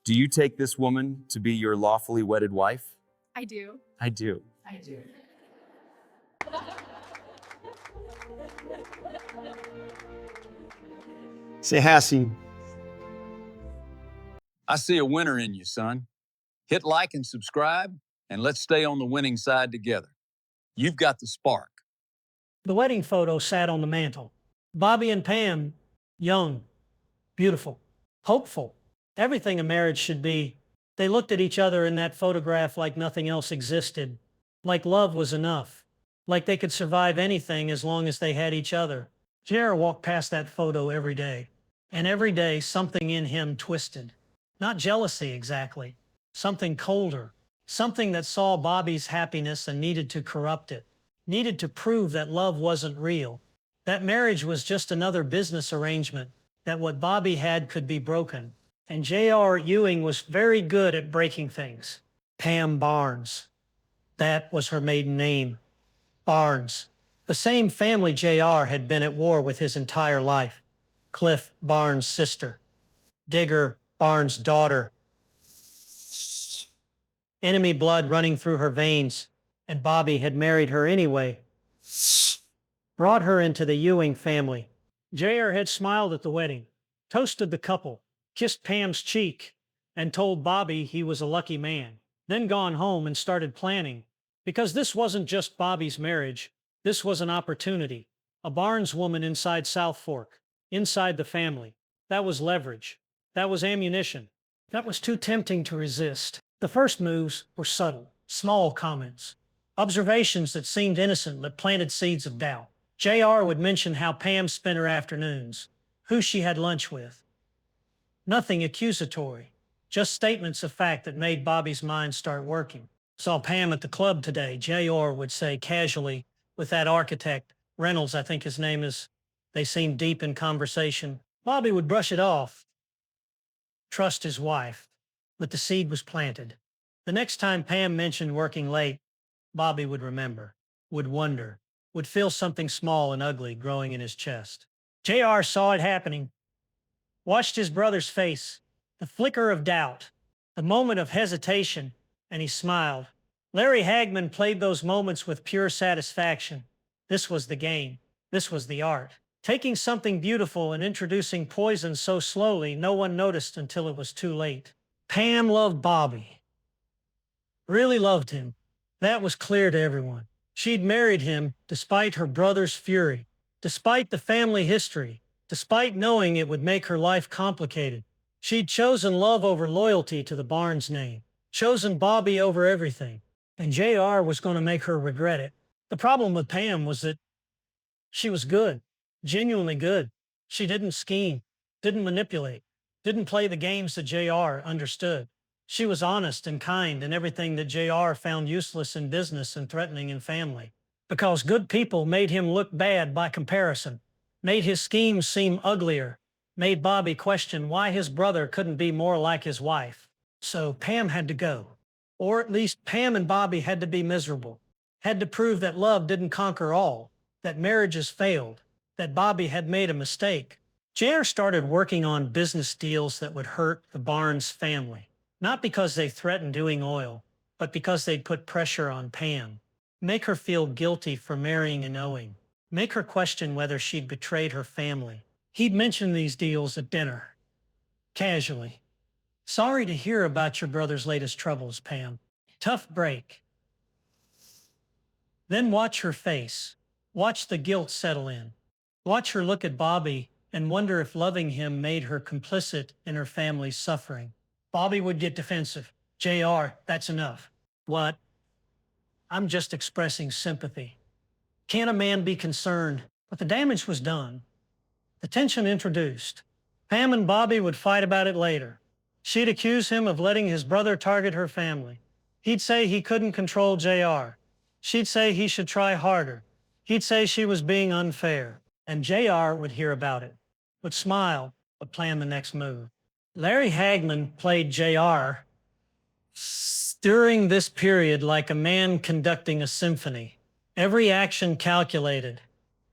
Do you take this woman to be your lawfully wedded wife? I do. I do. I do. Say Hassie. I see a winner in you, son. Hit like and subscribe, and let's stay on the winning side together. You've got the spark. The wedding photo sat on the mantel. Bobby and Pam, young, beautiful, hopeful, everything a marriage should be. They looked at each other in that photograph like nothing else existed, like love was enough, like they could survive anything as long as they had each other. Jer walked past that photo every day, and every day something in him twisted. Not jealousy exactly, something colder, something that saw Bobby's happiness and needed to corrupt it, needed to prove that love wasn't real, that marriage was just another business arrangement, that what Bobby had could be broken. And J.R. Ewing was very good at breaking things. Pam Barnes. That was her maiden name. Barnes. The same family J.R. had been at war with his entire life. Cliff Barnes' sister. Digger Barnes' daughter. Enemy blood running through her veins, and Bobby had married her anyway. Brought her into the Ewing family. J.R. had smiled at the wedding, toasted the couple, kissed Pam's cheek, and told Bobby he was a lucky man, then gone home and started planning. Because this wasn't just Bobby's marriage, this was an opportunity. A Barnes woman inside South Fork, inside the family. That was leverage. That was ammunition. That was too tempting to resist. The first moves were subtle, small comments. Observations that seemed innocent but planted seeds of doubt. J.R. would mention how Pam spent her afternoons, who she had lunch with. Nothing accusatory, just statements of fact that made Bobby's mind start working. Saw Pam at the club today, J.R. would say casually, with that architect, Reynolds, I think his name is. They seemed deep in conversation. Bobby would brush it off. Trust his wife. But the seed was planted. The next time Pam mentioned working late, Bobby would remember, would wonder, would feel something small and ugly growing in his chest. J.R. saw it happening. Watched his brother's face, the flicker of doubt, the moment of hesitation, and he smiled. Larry Hagman played those moments with pure satisfaction. This was the game. This was the art. Taking something beautiful and introducing poison so slowly no one noticed until it was too late. Pam loved Bobby. Really loved him. That was clear to everyone. She'd married him despite her brother's fury, despite the family history, despite knowing it would make her life complicated. She'd chosen love over loyalty to the Barnes name, chosen Bobby over everything, and J.R. was going to make her regret it. The problem with Pam was that she was good, genuinely good. She didn't scheme, didn't manipulate, didn't play the games that J.R. understood. She was honest and kind in everything that J.R. found useless in business and threatening in family. Because good people made him look bad by comparison, made his schemes seem uglier, made Bobby question why his brother couldn't be more like his wife. So Pam had to go. Or at least Pam and Bobby had to be miserable, had to prove that love didn't conquer all, that marriages failed, that Bobby had made a mistake. J.R. started working on business deals that would hurt the Barnes family. Not because they threatened doing oil, but because they'd put pressure on Pam. Make her feel guilty for marrying and Ewing. Make her question whether she'd betrayed her family. He'd mention these deals at dinner. Casually. Sorry to hear about your brother's latest troubles, Pam. Tough break. Then watch her face. Watch the guilt settle in. Watch her look at Bobby and wonder if loving him made her complicit in her family's suffering. Bobby would get defensive. J.R., that's enough. What? I'm just expressing sympathy. Can't a man be concerned? But the damage was done. The tension introduced. Pam and Bobby would fight about it later. She'd accuse him of letting his brother target her family. He'd say he couldn't control J.R. She'd say he should try harder. He'd say she was being unfair. And J.R. would hear about it, would smile, would plan the next move. Larry Hagman played J.R. during this period like a man conducting a symphony. Every action calculated,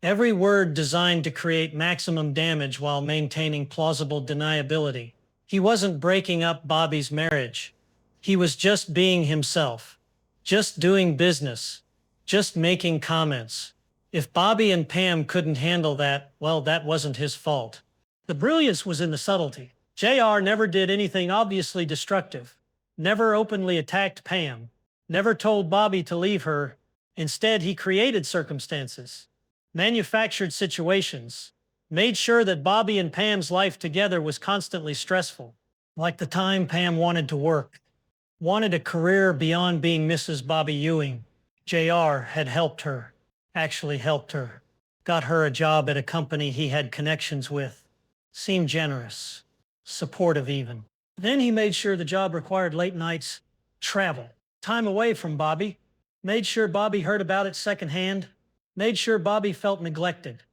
every word designed to create maximum damage while maintaining plausible deniability. He wasn't breaking up Bobby's marriage. He was just being himself, just doing business, just making comments. If Bobby and Pam couldn't handle that, well, that wasn't his fault. The brilliance was in the subtlety. JR never did anything obviously destructive, never openly attacked Pam, never told Bobby to leave her. Instead, he created circumstances, manufactured situations, made sure that Bobby and Pam's life together was constantly stressful. Like the time Pam wanted to work, wanted a career beyond being Mrs. Bobby Ewing. JR had helped her, actually helped her, got her a job at a company he had connections with, seemed generous, supportive even. Then he made sure the job required late nights, travel, time away from Bobby, made sure Bobby heard about it secondhand, made sure Bobby felt neglected,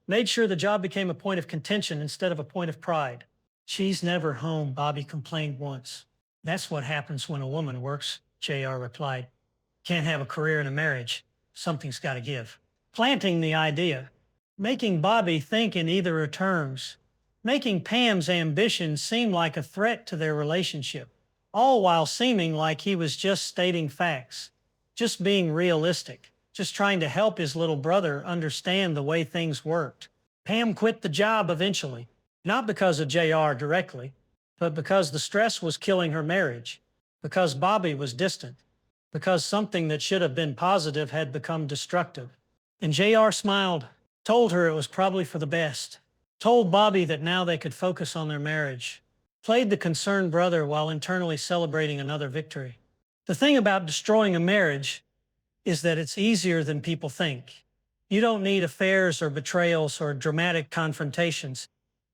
made sure the job became a point of contention instead of a point of pride. She's never home, Bobby complained once. That's what happens when a woman works, JR replied. Can't have a career and a marriage. Something's got to give. Planting the idea, making Bobby think in either terms, making Pam's ambition seem like a threat to their relationship, all while seeming like he was just stating facts, just being realistic, just trying to help his little brother understand the way things worked. Pam quit the job eventually, not because of JR directly, but because the stress was killing her marriage, because Bobby was distant, because something that should have been positive had become destructive. And JR smiled, told her it was probably for the best, told Bobby that now they could focus on their marriage, played the concerned brother while internally celebrating another victory. The thing about destroying a marriage is that it's easier than people think. You don't need affairs or betrayals or dramatic confrontations.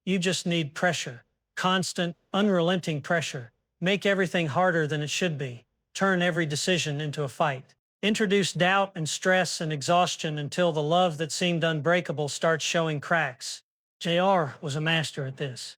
You just need pressure, constant, unrelenting pressure. Make everything harder than it should be. Turn every decision into a fight. Introduce doubt and stress and exhaustion until the love that seemed unbreakable starts showing cracks. JR was a master at this.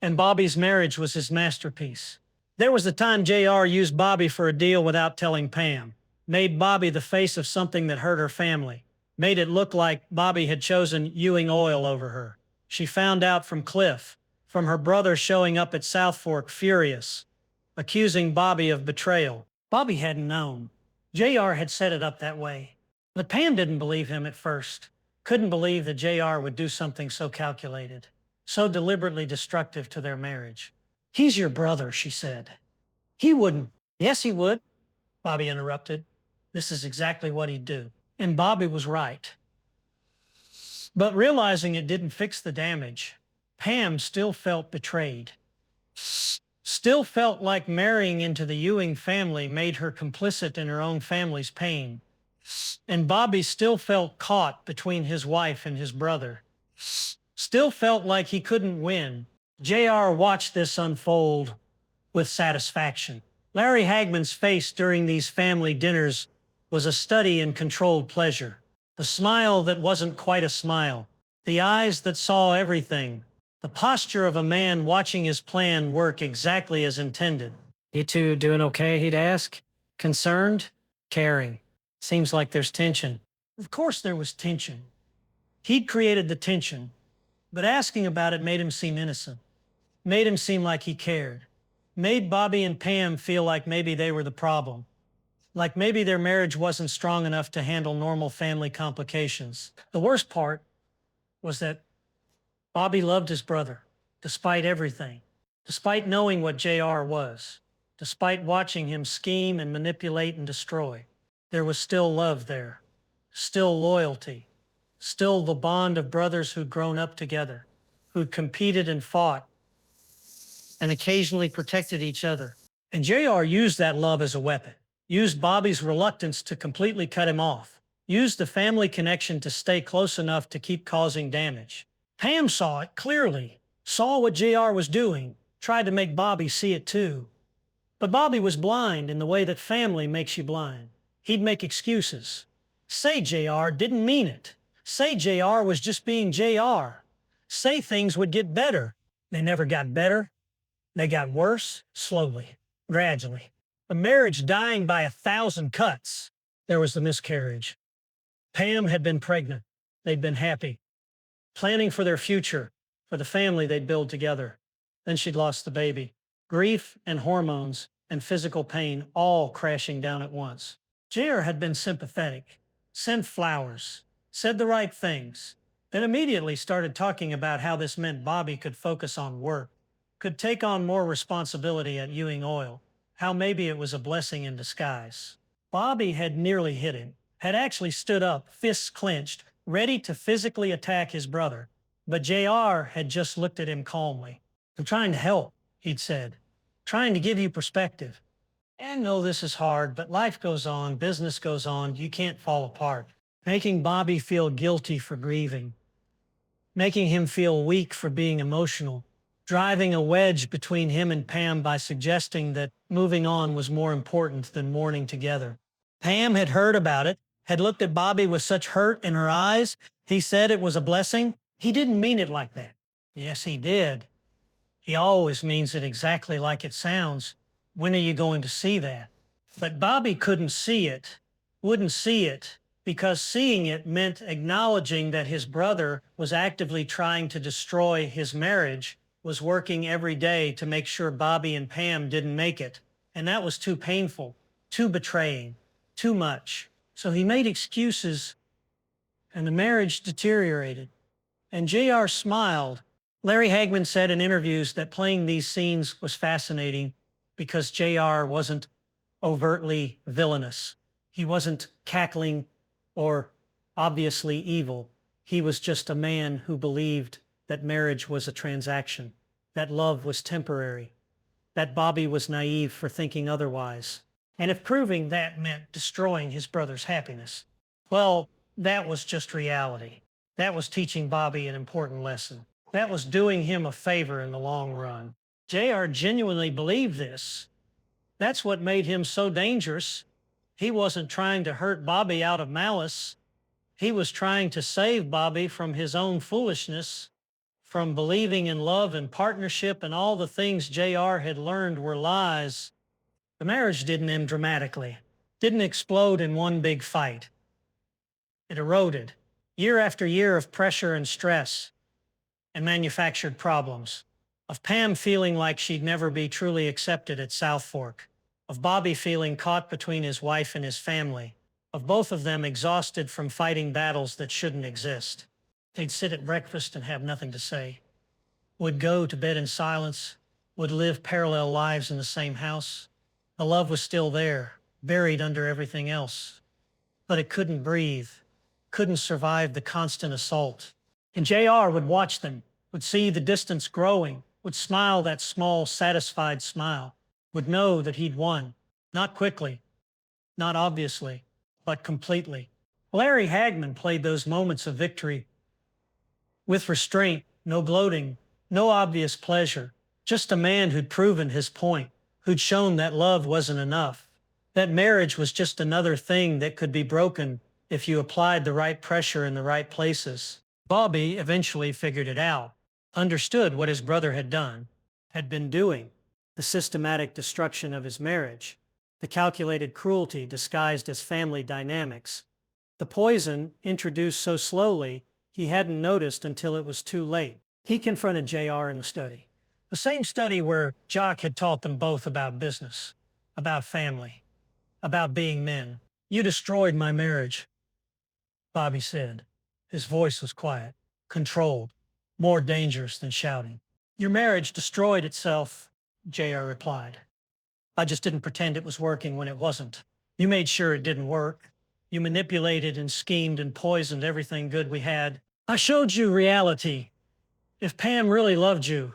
And Bobby's marriage was his masterpiece. There was the time JR used Bobby for a deal without telling Pam. Made Bobby the face of something that hurt her family. Made it look like Bobby had chosen Ewing oil over her. She found out from Cliff, from her brother showing up at South Fork furious, accusing Bobby of betrayal. Bobby hadn't known. JR had set it up that way. But Pam didn't believe him at first. Couldn't believe that JR would do something so calculated, so deliberately destructive to their marriage. He's your brother, she said. He wouldn't. Yes, he would, Bobby interrupted. This is exactly what he'd do. And Bobby was right. But realizing it didn't fix the damage, Pam still felt betrayed. Still felt like marrying into the Ewing family made her complicit in her own family's pain. And Bobby still felt caught between his wife and his brother. Still felt like he couldn't win. JR watched this unfold with satisfaction. Larry Hagman's face during these family dinners was a study in controlled pleasure. The smile that wasn't quite a smile. The eyes that saw everything. The posture of a man watching his plan work exactly as intended. You two doing okay, he'd ask? Concerned? Caring. Seems like there's tension. Of course there was tension. He'd created the tension, but asking about it made him seem innocent. Made him seem like he cared. Made Bobby and Pam feel like maybe they were the problem. Like maybe their marriage wasn't strong enough to handle normal family complications. The worst part was that Bobby loved his brother, despite everything, despite knowing what JR was, despite watching him scheme and manipulate and destroy. There was still love there, still loyalty, still the bond of brothers who'd grown up together, who'd competed and fought, and occasionally protected each other. And JR used that love as a weapon, used Bobby's reluctance to completely cut him off, used the family connection to stay close enough to keep causing damage. Pam saw it clearly, saw what JR was doing, tried to make Bobby see it too. But Bobby was blind in the way that family makes you blind. He'd make excuses. Say JR didn't mean it. Say JR was just being JR. Say things would get better. They never got better. They got worse, slowly, gradually. A marriage dying by 1,000 cuts. There was the miscarriage. Pam had been pregnant. They'd been happy, planning for their future, for the family they'd build together. Then she'd lost the baby. Grief and hormones and physical pain all crashing down at once. JR had been sympathetic, sent flowers, said the right things, then immediately started talking about how this meant Bobby could focus on work, could take on more responsibility at Ewing Oil, how maybe it was a blessing in disguise. Bobby had nearly hit him, had actually stood up, fists clenched, ready to physically attack his brother, but JR had just looked at him calmly. "I'm trying to help," he'd said, "trying to give you perspective. I know this is hard, but life goes on, business goes on, you can't fall apart." Making Bobby feel guilty for grieving, making him feel weak for being emotional, driving a wedge between him and Pam by suggesting that moving on was more important than mourning together. Pam had heard about it, had looked at Bobby with such hurt in her eyes. He said it was a blessing. He didn't mean it like that. Yes, he did. He always means it exactly like it sounds. When are you going to see that? But Bobby couldn't see it, wouldn't see it, because seeing it meant acknowledging that his brother was actively trying to destroy his marriage, was working every day to make sure Bobby and Pam didn't make it. And that was too painful, too betraying, too much. So he made excuses, and the marriage deteriorated. And JR smiled. Larry Hagman said in interviews that playing these scenes was fascinating because JR wasn't overtly villainous. He wasn't cackling or obviously evil. He was just a man who believed that marriage was a transaction, that love was temporary, that Bobby was naive for thinking otherwise. And if proving that meant destroying his brother's happiness, well, that was just reality. That was teaching Bobby an important lesson. That was doing him a favor in the long run. JR genuinely believed this. That's what made him so dangerous. He wasn't trying to hurt Bobby out of malice. He was trying to save Bobby from his own foolishness, from believing in love and partnership and all the things JR had learned were lies. The marriage didn't end dramatically, didn't explode in one big fight. It eroded, year after year of pressure and stress and manufactured problems, of Pam feeling like she'd never be truly accepted at South Fork, of Bobby feeling caught between his wife and his family, of both of them exhausted from fighting battles that shouldn't exist. They'd sit at breakfast and have nothing to say, would go to bed in silence, would live parallel lives in the same house. The love was still there, buried under everything else, but it couldn't breathe, couldn't survive the constant assault. And JR would watch them, would see the distance growing, would smile that small, satisfied smile, would know that he'd won. Not quickly, not obviously, but completely. Larry Hagman played those moments of victory with restraint, no gloating, no obvious pleasure, just a man who'd proven his point, who'd shown that love wasn't enough, that marriage was just another thing that could be broken if you applied the right pressure in the right places. Bobby eventually figured it out, understood what his brother had done, had been doing, the systematic destruction of his marriage, the calculated cruelty disguised as family dynamics, the poison introduced so slowly he hadn't noticed until it was too late. He confronted JR in the study, the same study where Jock had taught them both about business, about family, about being men. "You destroyed my marriage," Bobby said. His voice was quiet, controlled, more dangerous than shouting. "Your marriage destroyed itself," JR replied. "I just didn't pretend it was working when it wasn't. You made sure it didn't work. You manipulated and schemed and poisoned everything good we had. I showed you reality. If Pam really loved you,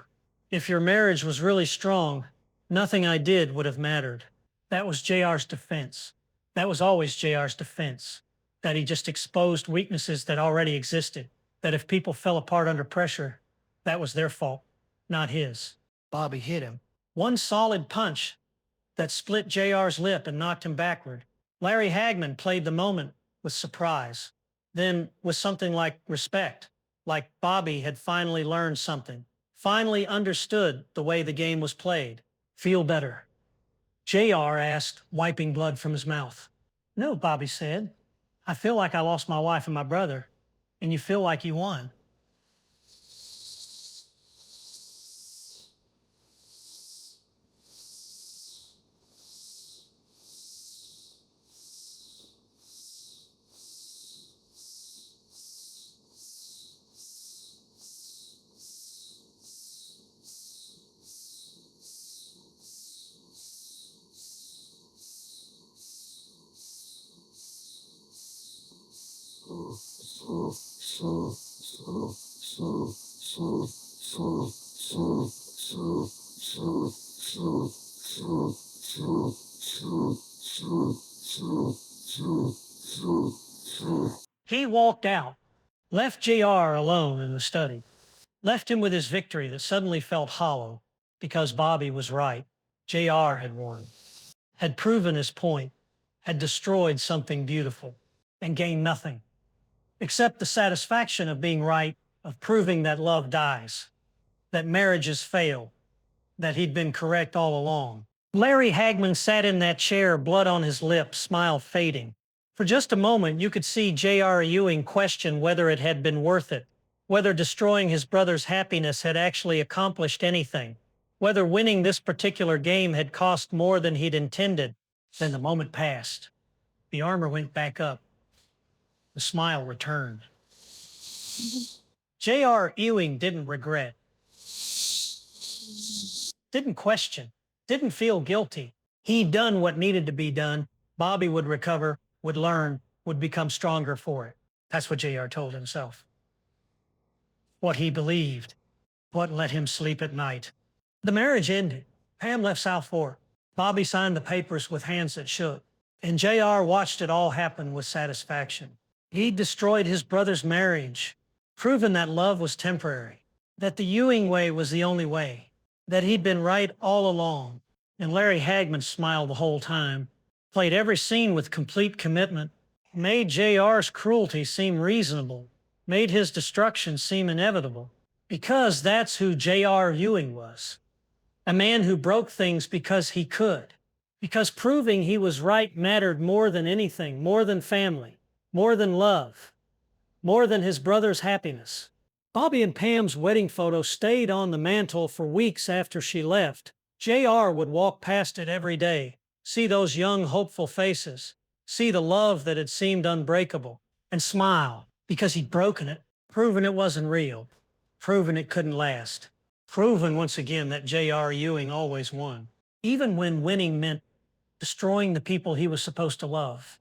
if your marriage was really strong, nothing I did would have mattered." That was JR's defense. That was always JR's defense, that he just exposed weaknesses that already existed, that if people fell apart under pressure, that was their fault, not his. Bobby hit him. One solid punch that split JR's lip and knocked him backward. Larry Hagman played the moment with surprise, then with something like respect, like Bobby had finally learned something, finally understood the way the game was played. "Feel better?" JR asked, wiping blood from his mouth. "No," Bobby said. "I feel like I lost my wife and my brother, and you feel like you won." He walked out, left JR alone in the study, left him with his victory that suddenly felt hollow because Bobby was right. JR had won, had proven his point, had destroyed something beautiful, and gained nothing except the satisfaction of being right, of proving that love dies, that marriages fail, that he'd been correct all along. Larry Hagman sat in that chair, blood on his lips, smile fading. For just a moment, you could see J.R. Ewing question whether it had been worth it, whether destroying his brother's happiness had actually accomplished anything, whether winning this particular game had cost more than he'd intended. Then the moment passed. The armor went back up. The smile returned. J.R. Ewing didn't regret, didn't question, didn't feel guilty. He'd done what needed to be done. Bobby would recover, would learn, would become stronger for it. That's what J.R. told himself. What he believed, what let him sleep at night. The marriage ended. Pam left South Fork. Bobby signed the papers with hands that shook, and J.R. watched it all happen with satisfaction. He'd destroyed his brother's marriage, proven that love was temporary, that the Ewing way was the only way, that he'd been right all along. And Larry Hagman smiled the whole time, played every scene with complete commitment, made JR's cruelty seem reasonable, made his destruction seem inevitable, because that's who J.R. Ewing was. A man who broke things because he could, because proving he was right mattered more than anything, more than family, more than love, more than his brother's happiness. Bobby and Pam's wedding photo stayed on the mantle for weeks after she left. J.R. would walk past it every day, see those young, hopeful faces, see the love that had seemed unbreakable, and smile because he'd broken it, proven it wasn't real, proven it couldn't last, proven once again that J.R. Ewing always won, even when winning meant destroying the people he was supposed to love.